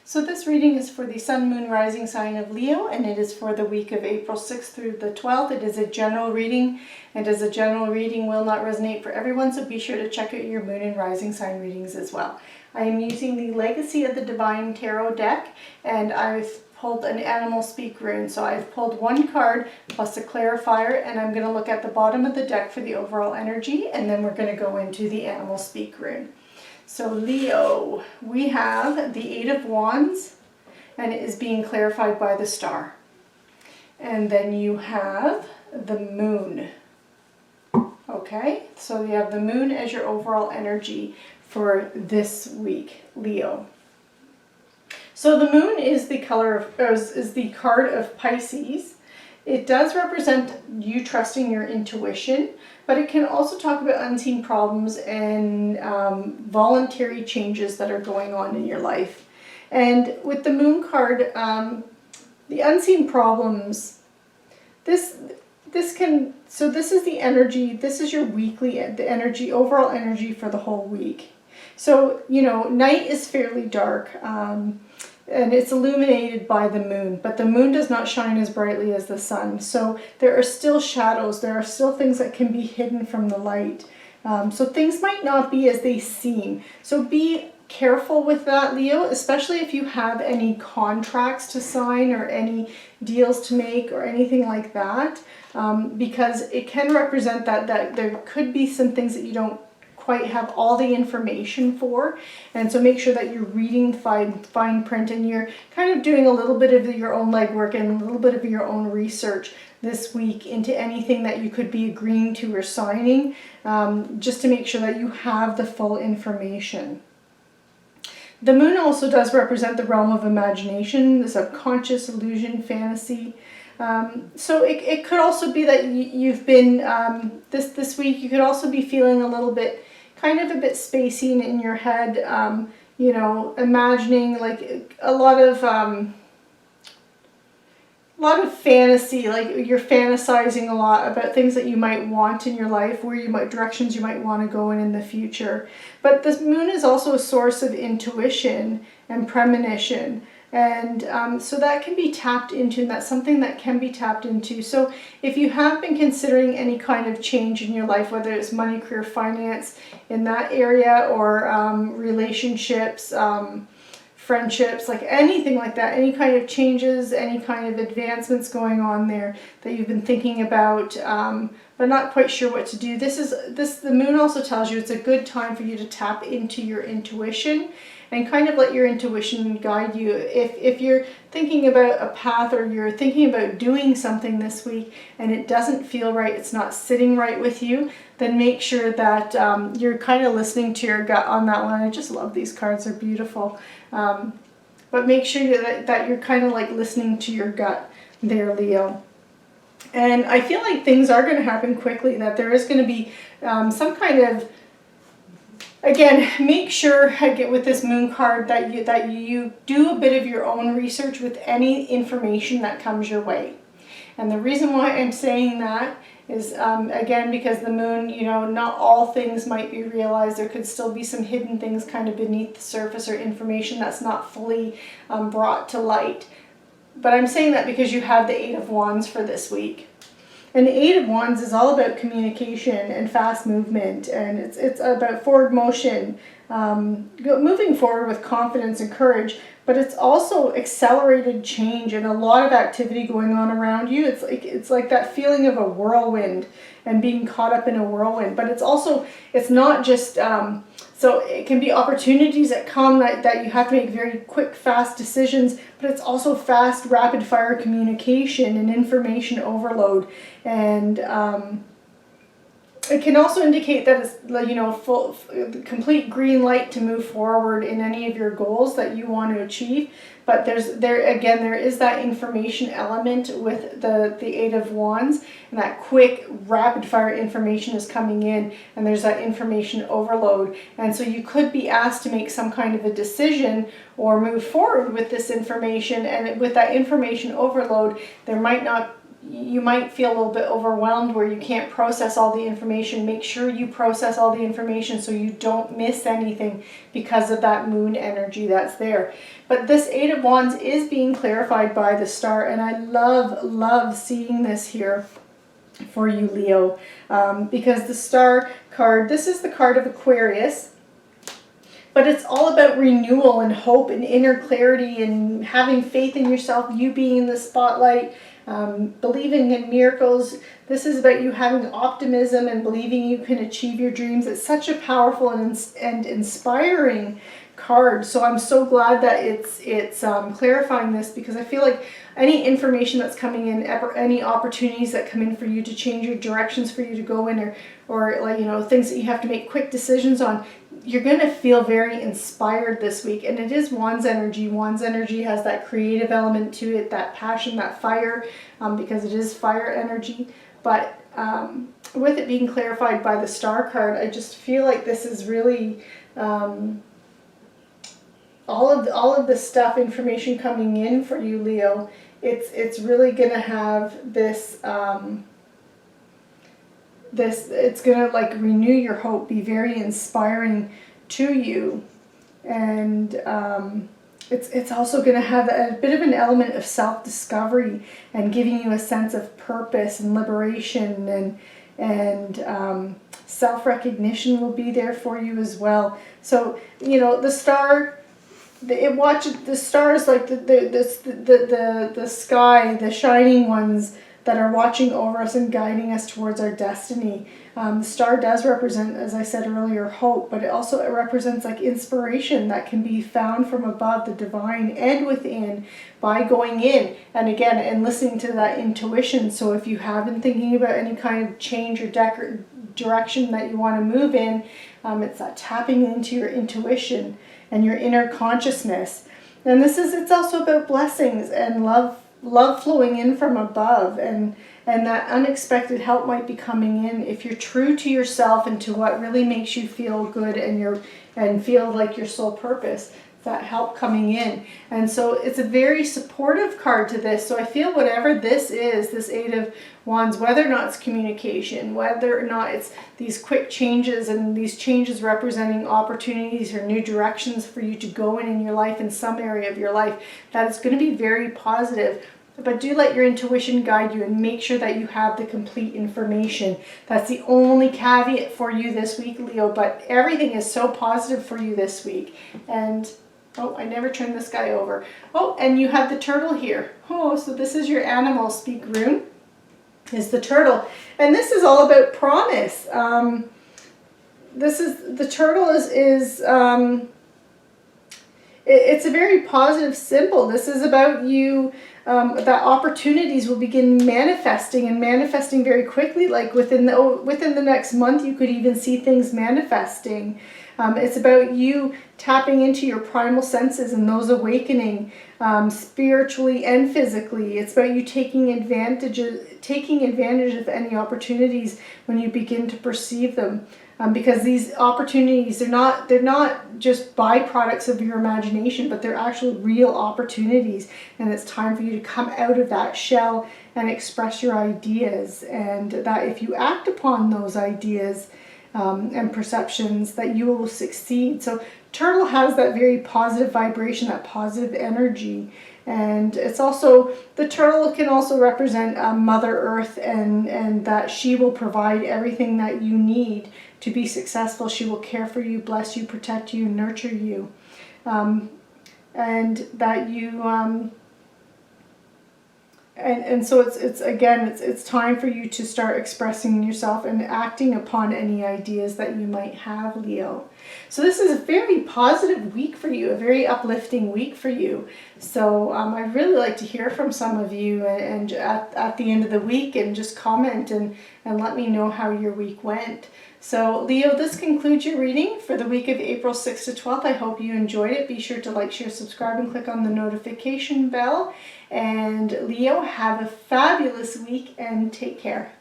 So this reading is for the Sun, Moon, Rising sign of Leo, and it is for the week of April 6th through the 12th. It is a general reading, and as a general reading will not resonate for everyone, so be sure to check out your Moon and Rising sign readings as well. I am using the Legacy of the Divine Tarot deck, and I've pulled an Animal Speak rune. So I've pulled one card plus a clarifier, and I'm going to look at the bottom of the deck for the overall energy, and then we're going to go into the Animal Speak rune. So Leo, we have the Eight of Wands, and it is being clarified by the star. And then you have the Moon. Okay, so you have the Moon as your overall energy for this week, Leo. So the Moon is the is the card of Pisces. It does represent you trusting your intuition, but it can also talk about unseen problems and voluntary changes that are going on in your life. And with the Moon card, the unseen problems, this is the energy, this is your weekly, the energy, overall energy for the whole week. So, night is fairly dark. And it's illuminated by the moon, but the moon does not shine as brightly as the sun. So there are still shadows, there are still things that can be hidden from the light. So things might not be as they seem. So be careful with that, Leo, especially if you have any contracts to sign or any deals to make or anything like that, because it can represent that there could be some things that you don't quite have all the information for, and so make sure that you're reading fine print and you're kind of doing a little bit of your own legwork and a little bit of your own research this week into anything that you could be agreeing to or signing, just to make sure that you have the full information. The moon also does represent the realm of imagination, the subconscious, illusion, fantasy. So it could also be that you've been, this week, you could also be feeling a little bit, kind of a bit spacey in your head, imagining like a lot of fantasy, like you're fantasizing a lot about things that you might want in your life, directions you might want to go in the future. But the moon is also a source of intuition and premonition. And so that can be tapped into, and that's something that can be tapped into. So if you have been considering any kind of change in your life, whether it's money, career, finance in that area, or relationships, friendships, like anything like that, any kind of changes, any kind of advancements going on there that you've been thinking about, but not quite sure what to do, the moon also tells you it's a good time for you to tap into your intuition and kind of let your intuition guide you. If you're thinking about a path, or you're thinking about doing something this week and it doesn't feel right, it's not sitting right with you, then make sure that you're kind of listening to your gut on that one. I just love these cards, they're beautiful. But make sure that you're kind of like listening to your gut there, Leo. And I feel like things are going to happen quickly, that there is going to be some kind of, again, make sure, with this moon card, that you do a bit of your own research with any information that comes your way. And the reason why I'm saying that is, again, because the moon, not all things might be realized. There could still be some hidden things kind of beneath the surface, or information that's not fully brought to light. But I'm saying that because you have the Eight of Wands for this week. And the Eight of Wands is all about communication and fast movement, and it's about forward motion, moving forward with confidence and courage, but it's also accelerated change and a lot of activity going on around you. It's like that feeling of a whirlwind and being caught up in a whirlwind, but it's not just, so it can be opportunities that come that you have to make very quick, fast decisions, but it's also fast, rapid fire communication and information overload. And it can also indicate that it's, full, complete green light to move forward in any of your goals that you want to achieve. But there is that information element with the Eight of Wands, and that quick, rapid fire information is coming in, and there's that information overload. And so you could be asked to make some kind of a decision or move forward with this information, and with that information overload, there might not you might feel a little bit overwhelmed where you can't process all the information. Make sure you process all the information so you don't miss anything because of that moon energy that's there. But this Eight of Wands is being clarified by the star, and I love seeing this here for you, Leo, because the star card, this is the card of Aquarius. But it's all about renewal and hope and inner clarity and having faith in yourself, you being in the spotlight, believing in miracles. This is about you having optimism and believing you can achieve your dreams. It's such a powerful and inspiring card. So I'm so glad that it's clarifying this, because I feel like any information that's coming in, any opportunities that come in for you to change your directions for you to go in, or like, you know, things that you have to make quick decisions on, you're going to feel very inspired this week. And it is Wands energy. Wands energy has that creative element to it, that passion, that fire, because it is fire energy. But with it being clarified by the star card, I just feel like this is really all of the stuff, information coming in for you, Leo. It's really going to have this it's going to like renew your hope, be very inspiring to you. And it's also going to have a bit of an element of self-discovery and giving you a sense of purpose and liberation, and self-recognition will be there for you as well. So, you know, the star, the stars, like the sky, the shining ones that are watching over us and guiding us towards our destiny. The star does represent, as I said earlier, hope, but it also represents like inspiration that can be found from above, the divine, and within, by going in and again and listening to that intuition. So if you have been thinking about any kind of change or direction that you want to move in, it's that tapping into your intuition and your inner consciousness. And it's also about blessings and love flowing in from above, and that unexpected help might be coming in if you're true to yourself and to what really makes you feel good and feel like your soul purpose. That help coming in. And so it's a very supportive card to this. So I feel whatever this is, this Eight of Wands, whether or not it's communication, whether or not it's these quick changes, and these changes representing opportunities or new directions for you to go in your life, in some area of your life, that it's going to be very positive. But do let your intuition guide you and make sure that you have the complete information. That's the only caveat for you this week, Leo. But everything is so positive for you this week. And oh, I never turned this guy over. Oh, and you have the turtle here. Oh, so this is your animal speak rune, is the turtle. And this is all about promise. The turtle is it's a very positive symbol. This is about you, that opportunities will begin manifesting, and manifesting very quickly. Like within the next month, you could even see things manifesting. It's about you tapping into your primal senses and those awakening, spiritually and physically. It's about you taking advantage of any opportunities when you begin to perceive them. Because these opportunities, they're not just byproducts of your imagination, but they're actually real opportunities. And it's time for you to come out of that shell and express your ideas. And that if you act upon those ideas and perceptions, that you will succeed. So turtle has that very positive vibration, that positive energy. And it's also, the turtle can also represent Mother Earth, and that she will provide everything that you need to be successful. She will care for you, bless you, protect you, nurture you. And that you, and so it's time for you to start expressing yourself and acting upon any ideas that you might have, Leo. So this is a very positive week for you, a very uplifting week for you. So I'd really like to hear from some of you, and at the end of the week, and just comment and let me know how your week went. So Leo, this concludes your reading for the week of April 6th to 12th. I hope you enjoyed it. Be sure to like, share, subscribe, and click on the notification bell. And Leo, have a fabulous week and take care.